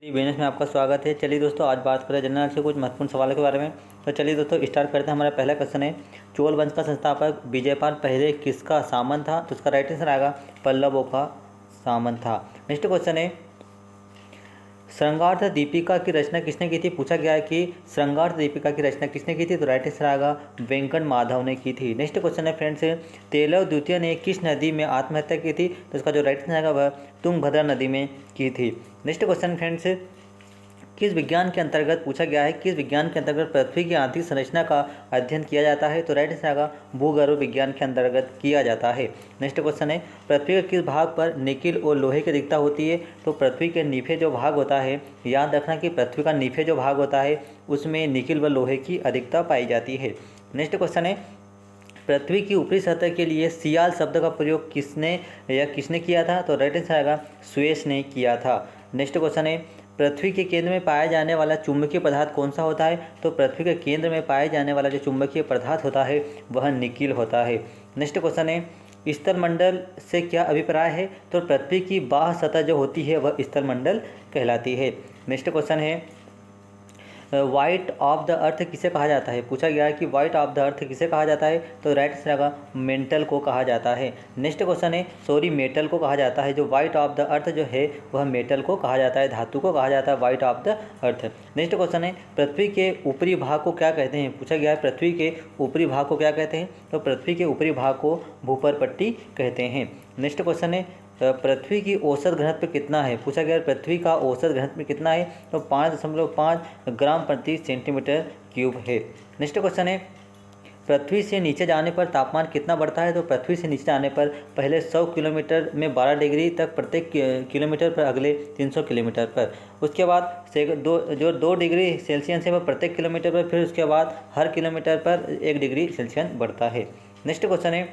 Business में आपका स्वागत है। चलिए दोस्तों, आज बात करें जनरल से कुछ महत्वपूर्ण सवालों के बारे में। तो चलिए दोस्तों स्टार्ट करते हैं। हमारा पहला क्वेश्चन है, चोल वंश का संस्थापक विजयपाल पहले किसका सामंत था? तो उसका राइट आंसर आएगा पल्लवों का सामंत था। नेक्स्ट क्वेश्चन है, श्रृंगार्थ दीपिका की रचना किसने की थी? पूछा गया है कि श्रृंगार्थ दीपिका की रचना किसने की थी? तो राइट आंसर आएगा वेंकट माधव ने की थी। नेक्स्ट क्वेश्चन है फ्रेंड्स, तेलव द्वितीय ने किस नदी में आत्महत्या की थी? तो इसका जो राइट आंसर आएगा वह तुंगभद्रा नदी में की थी। नेक्स्ट क्वेश्चन फ्रेंड्स, किस विज्ञान के अंतर्गत पूछा गया है, किस विज्ञान के अंतर्गत पृथ्वी की आंतरिक संरचना का अध्ययन किया जाता है? तो राइट आंसर आएगा भूगर्भ विज्ञान के अंतर्गत किया जाता है। नेक्स्ट क्वेश्चन है, पृथ्वी के किस भाग पर निकिल और लोहे की अधिकता होती है? तो पृथ्वी के नीचे जो भाग होता है, याद रखना कि पृथ्वी का नीचे जो भाग होता है उसमें निकिल व लोहे की अधिकता पाई जाती है। नेक्स्ट क्वेश्चन है, पृथ्वी की ऊपरी सतह के लिए सियाल शब्द का प्रयोग किसने किया था? तो राइट आंसर आएगा स्वेस ने किया था। नेक्स्ट क्वेश्चन है, पृथ्वी के केंद्र में पाया जाने वाला चुंबकीय पदार्थ कौन सा होता है? तो पृथ्वी के केंद्र में पाए जाने वाला जो चुंबकीय पदार्थ होता है वह निकिल होता है। नेक्स्ट क्वेश्चन है, स्थलमंडल से क्या अभिप्राय है? तो पृथ्वी की बाह्य सतह जो होती है वह स्थलमंडल कहलाती है। नेक्स्ट क्वेश्चन है, वाइट ऑफ द अर्थ किसे कहा जाता है? पूछा गया है कि वाइट ऑफ द अर्थ किसे कहा जाता है? तो राइट आंसर आएगा मेंटल को कहा जाता है। नेक्स्ट क्वेश्चन है, मेटल को कहा जाता है। जो वाइट ऑफ द अर्थ जो है वह मेटल को कहा जाता है, धातु को कहा जाता है white of the earth. Next question है, पृथ्वी के ऊपरी भाग को क्या कहते हैं? पूछा गया है पृथ्वी के ऊपरी भाग को क्या कहते हैं? तो पृथ्वी के ऊपरी भाग को भूपर-पट्टी कहते हैं। नेक्स्ट क्वेश्चन है, पृथ्वी की औसत घनत्व कितना है? पूछा गया पृथ्वी का औसत घनत्व कितना है? तो 5.5 ग्राम प्रति सेंटीमीटर क्यूब है। नेक्स्ट क्वेश्चन है, पृथ्वी से नीचे जाने पर तापमान कितना बढ़ता है? तो पृथ्वी से नीचे जाने पर पहले 100 किलोमीटर में 12 डिग्री तक प्रत्येक किलोमीटर पर, अगले 300 किलोमीटर पर, उसके बाद से 2 डिग्री सेल्सियस है वह प्रत्येक किलोमीटर पर, फिर उसके बाद हर किलोमीटर पर 1 डिग्री सेल्सियस बढ़ता है। नेक्स्ट क्वेश्चन है,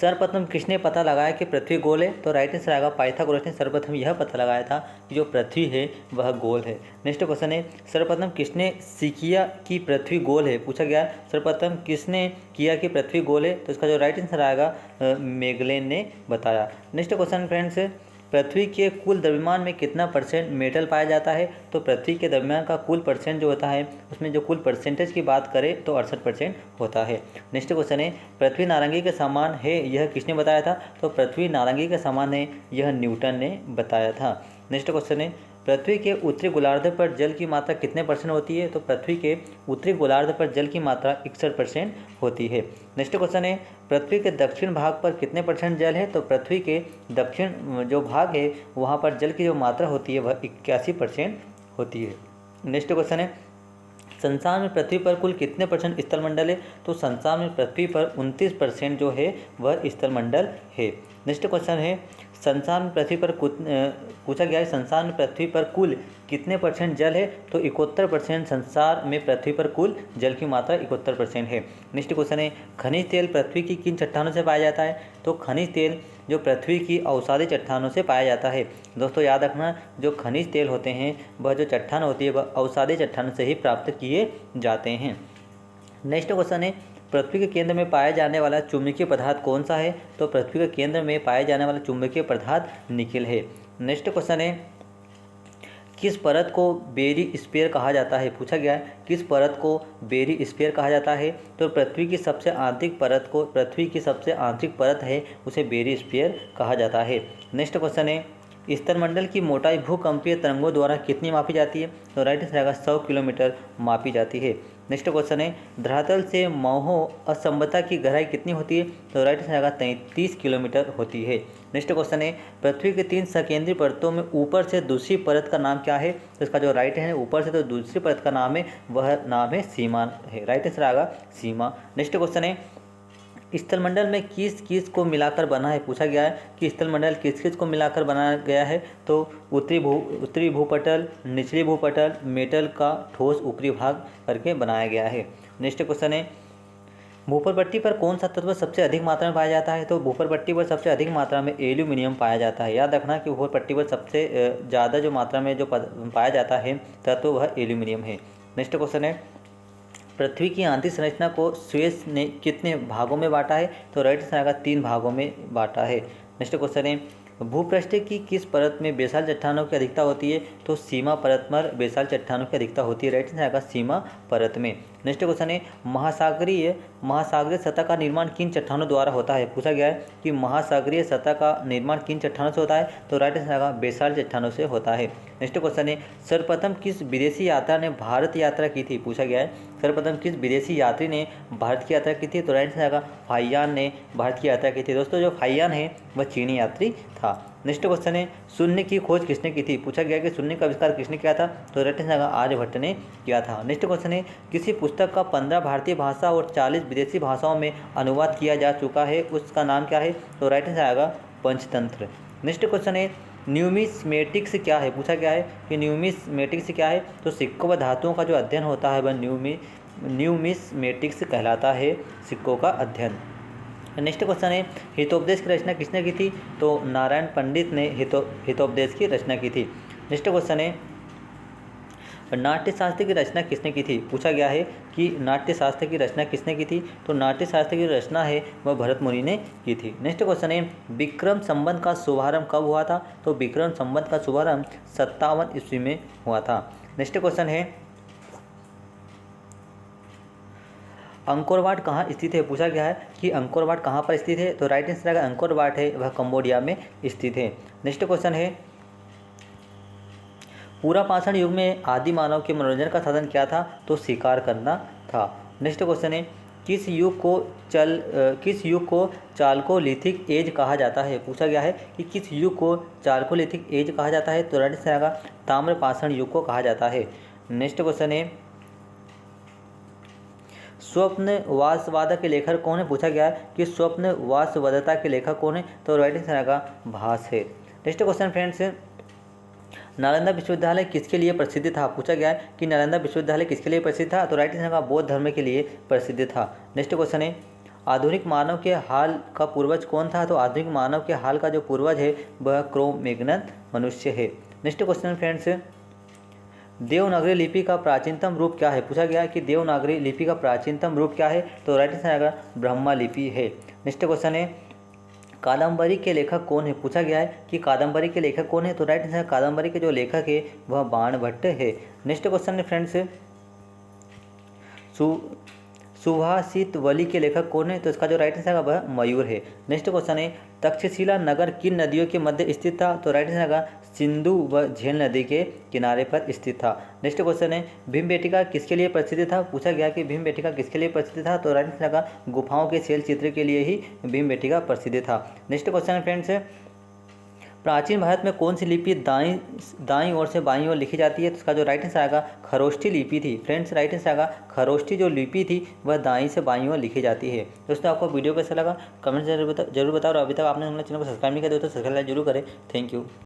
सर्वप्रथम किसने पता लगाया कि पृथ्वी गोल है? तो राइट आंसर आएगा पाइथागोरस ने सर्वप्रथम यह पता लगाया था कि जो पृथ्वी है वह गोल है। नेक्स्ट क्वेश्चन है, सर्वप्रथम किसने किया कि पृथ्वी गोल है? पूछा गया सर्वप्रथम किसने किया कि पृथ्वी गोल है? तो इसका जो राइट आंसर आएगा मेगलेन ने बताया। नेक्स्ट क्वेश्चन फ्रेंड्स, पृथ्वी के कुल द्रव्यमान में कितना परसेंट मेटल पाया जाता है? तो पृथ्वी के द्रव्यमान का कुल परसेंट जो होता है उसमें जो कुल परसेंटेज की बात करें तो 68% होता है। नेक्स्ट क्वेश्चन है, पृथ्वी नारंगी के समान है यह किसने बताया था? तो पृथ्वी नारंगी के समान है यह न्यूटन ने बताया था। नेक्स्ट क्वेश्चन है, पृथ्वी के उत्तरी गोलार्ध पर जल की मात्रा कितने परसेंट होती है? तो पृथ्वी के उत्तरी गोलार्ध पर जल की मात्रा 61% होती है। नेक्स्ट क्वेश्चन है, पृथ्वी के दक्षिण भाग पर कितने परसेंट जल है? तो पृथ्वी के दक्षिण जो भाग है वहाँ पर जल की जो मात्रा होती है वह 81% होती है। नेक्स्ट क्वेश्चन है, संसार में पृथ्वी पर कुल कितने परसेंट स्थलमंडल है? तो संसार में पृथ्वी पर 29% जो है वह स्थलमंडल है। नेक्स्ट क्वेश्चन है, संसार में पृथ्वी पर पूछा गया है संसार में पृथ्वी पर कुल कितने परसेंट जल है? तो 71% संसार में पृथ्वी पर कुल जल की मात्रा 71% है। नेक्स्ट क्वेश्चन है, खनिज तेल पृथ्वी की किन चट्टानों से पाया जाता है? तो खनिज तेल जो पृथ्वी की अवसादी चट्टानों से पाया जाता है। दोस्तों याद रखना, जो खनिज तेल होते हैं वह जो चट्टान होती है वह अवसादी चट्टानों से ही प्राप्त किए जाते हैं। नेक्स्ट क्वेश्चन है, पृथ्वी के केंद्र में पाया जाने वाला चुंबकीय पदार्थ कौन सा है? तो पृथ्वी के केंद्र में पाया जाने वाला चुंबकीय पदार्थ निकिल है। नेक्स्ट क्वेश्चन है, किस परत को बेरी स्फीयर कहा जाता है? पूछा गया है किस परत को बेरी स्फीयर कहा जाता है? तो पृथ्वी की सबसे आंतरिक परत है उसे बेरी स्फीयर कहा जाता है। नेक्स्ट क्वेश्चन है, स्थलमंडल की मोटाई भूकंपीय तरंगों द्वारा कितनी मापी जाती है? तो राइट आंसर आएगा 100 किलोमीटर मापी जाती है। नेक्स्ट क्वेश्चन है, धरातल से महो असंबद्धता की गहराई कितनी होती है? तो राइट आंसर आएगा 33 किलोमीटर होती है। नेक्स्ट क्वेश्चन है, पृथ्वी के 3 सकेंद्रीय परतों में ऊपर से दूसरी परत का नाम क्या है? तो इसका जो राइट है ऊपर से तो दूसरी परत का नाम है वह नाम है सीमा है। राइट आंसर आएगा सीमा। नेक्स्ट क्वेश्चन है, स्थलमंडल में किस किस को मिलाकर बना है? पूछा गया है कि स्थलमंडल किस किस को मिलाकर बनाया गया है? तो उत्तरी भूपटल, निचली भूपटल, मेटल का ठोस ऊपरी भाग करके बनाया गया है। नेक्स्ट क्वेश्चन है, भूपरपट्टी पर कौन सा तत्व सबसे अधिक मात्रा में पाया जाता है? तो भूपरपट्टी पर सबसे अधिक मात्रा में एल्यूमिनियम पाया जाता है। याद रखना कि भूपरपट्टी पर सबसे ज़्यादा जो मात्रा में जो पाया जाता है तत्व वह एल्यूमिनियम है। नेक्स्ट क्वेश्चन है, पृथ्वी की आंतरिक संरचना को स्वेस ने कितने भागों में बांटा है? तो राइट आंसर आएगा 3 भागों में बांटा है। नेक्स्ट क्वेश्चन है, भूपृष्ठ की किस परत में बेसाल चट्टानों की अधिकता होती है? तो सीमा परत पर बेसाल चट्टानों की अधिकता होती है। राइट आंसर आएगा सीमा परत में। नेक्स्ट क्वेश्चन है महासागरीय सतह का निर्माण किन चट्टानों द्वारा होता है? पूछा गया है कि महासागरीय सतह का निर्माण किन चट्टानों से होता है? तो राइट आंसर आएगा बेसाल चट्टानों से होता है। नेक्स्ट क्वेश्चन है सर्वप्रथम किस विदेशी यात्रा ने भारत यात्रा की थी? पूछा गया है सर्वप्रथम किस विदेशी यात्री ने भारत की यात्रा की थी? तो राइट आंसर आएगा फाहियान ने भारत की यात्रा की थी। दोस्तों जो फाहियान है वह चीनी यात्री था। नेक्स्ट क्वेश्चन है शून्य की खोज किसने की थी? पूछा गया कि शून्य का आविष्कार किसने किया था? तो राइट आंसर आएगा आर्यभट्ट ने किया था। नेक्स्ट क्वेश्चन है किसी पुस्तक का 15 भारतीय भाषा और 40 विदेशी भाषाओं में अनुवाद किया जा चुका है, उसका नाम क्या है? तो राइट आंसर आएगा पंचतंत्र। नेक्स्ट क्वेश्चन है न्यूमिस्मेटिक्स क्या है? पूछा गया है कि न्यूमिस्मेटिक्स क्या है? तो सिक्कों व धातुओं का जो अध्ययन होता है वह न्यूमिस्मेटिक्स कहलाता है, सिक्कों का अध्ययन। नेक्स्ट क्वेश्चन है हितोपदेश की रचना किसने की थी? तो नारायण पंडित ने हितोपदेश की रचना की थी। नेक्स्ट क्वेश्चन है नाट्यशास्त्र की रचना किसने की थी? पूछा गया है कि नाट्यशास्त्र की रचना किसने की थी? तो नाट्यशास्त्र की रचना है वह भरत मुनि ने की थी। नेक्स्ट क्वेश्चन है विक्रम संवत का शुभारंभ कब हुआ था? तो विक्रम संवत का शुभारंभ 57 ईस्वी में हुआ था। नेक्स्ट क्वेश्चन है अंकोर वाट कहाँ स्थित है? पूछा गया है कि अंकोर वाट कहाँ पर स्थित है? तो राइट आंसर आएगा अंकोर वाट है वह कंबोडिया में स्थित है। नेक्स्ट क्वेश्चन है पूरा पाषाण युग में आदि मानव के मनोरंजन का साधन क्या था? तो शिकार करना था। नेक्स्ट क्वेश्चन है किस युग को चाल्कोलिथिक एज कहा जाता है? पूछा गया है कि किस युग को चाल्कोलिथिक एज कहा जाता है? तो राइट आंसर आएगा ताम्र पाषाण युग को कहा जाता है। नेक्स्ट क्वेश्चन है स्वप्नवासवाद के लेखक कौन है? पूछा गया है कि स्वप्नवासवादता के लेखक कौन है? तो राइट आंसर आएगा भास है। नेक्स्ट क्वेश्चन फ्रेंड्स नालंदा विश्वविद्यालय किसके लिए प्रसिद्ध था? पूछा गया है कि नालंदा विश्वविद्यालय किसके लिए प्रसिद्ध था? तो राइट आंसर आएगा बौद्ध धर्म के लिए प्रसिद्ध था। नेक्स्ट क्वेश्चन है आधुनिक मानव के हाल का पूर्वज कौन था? तो आधुनिक मानव के हाल का जो पूर्वज है वह क्रो-मैग्नन मनुष्य है। नेक्स्ट क्वेश्चन फ्रेंड्स देवनागरी लिपि का प्राचीनतम रूप क्या है? पूछा गया है कि देवनागरी लिपि का प्राचीनतम रूप क्या है? तो राइट आंसर आएगा ब्रह्मा लिपि है। नेक्स्ट क्वेश्चन है कादम्बरी के लेखक कौन है? पूछा गया है कि कादम्बरी के लेखक कौन है? तो राइट आंसर कादम्बरी के जो लेखक है वह बाणभट्ट है। नेक्स्ट क्वेश्चन है फ्रेंड्स सुभाषितवली के लेखक कौन है? तो इसका जो राइट आंसर है वह मयूर है। नेक्स्ट क्वेश्चन है तक्षशिला नगर किन नदियों के मध्य स्थित था? तो राइट आंसर है सिंधु व झेल नदी के किनारे पर स्थित था। नेक्स्ट क्वेश्चन है भीमबेटका किसके लिए प्रसिद्ध था? पूछा गया कि भीमबेटका किसके लिए प्रसिद्ध था? तो राइट आंसर है गुफाओं के शैल चित्र के लिए ही भीमबेटका प्रसिद्ध था। नेक्स्ट क्वेश्चन है फ्रेंड्स प्राचीन भारत में कौन सी लिपि दाईं ओर से बाईं ओर लिखी जाती है? तो इसका जो राइट आंसर आएगा खरोष्ठी लिपि थी। फ्रेंड्स राइट आंसर आएगा खरोष्ठी जो लिपि थी वह दाईं से बाईं ओर लिखी जाती है। दोस्तों आपको वीडियो कैसा लगा कमेंट जरूर बताओ और अभी तक आपने हमारे चैनल को सब्सक्राइब नहीं किया तो सब्सक्राइब जरूर करें। Thank you.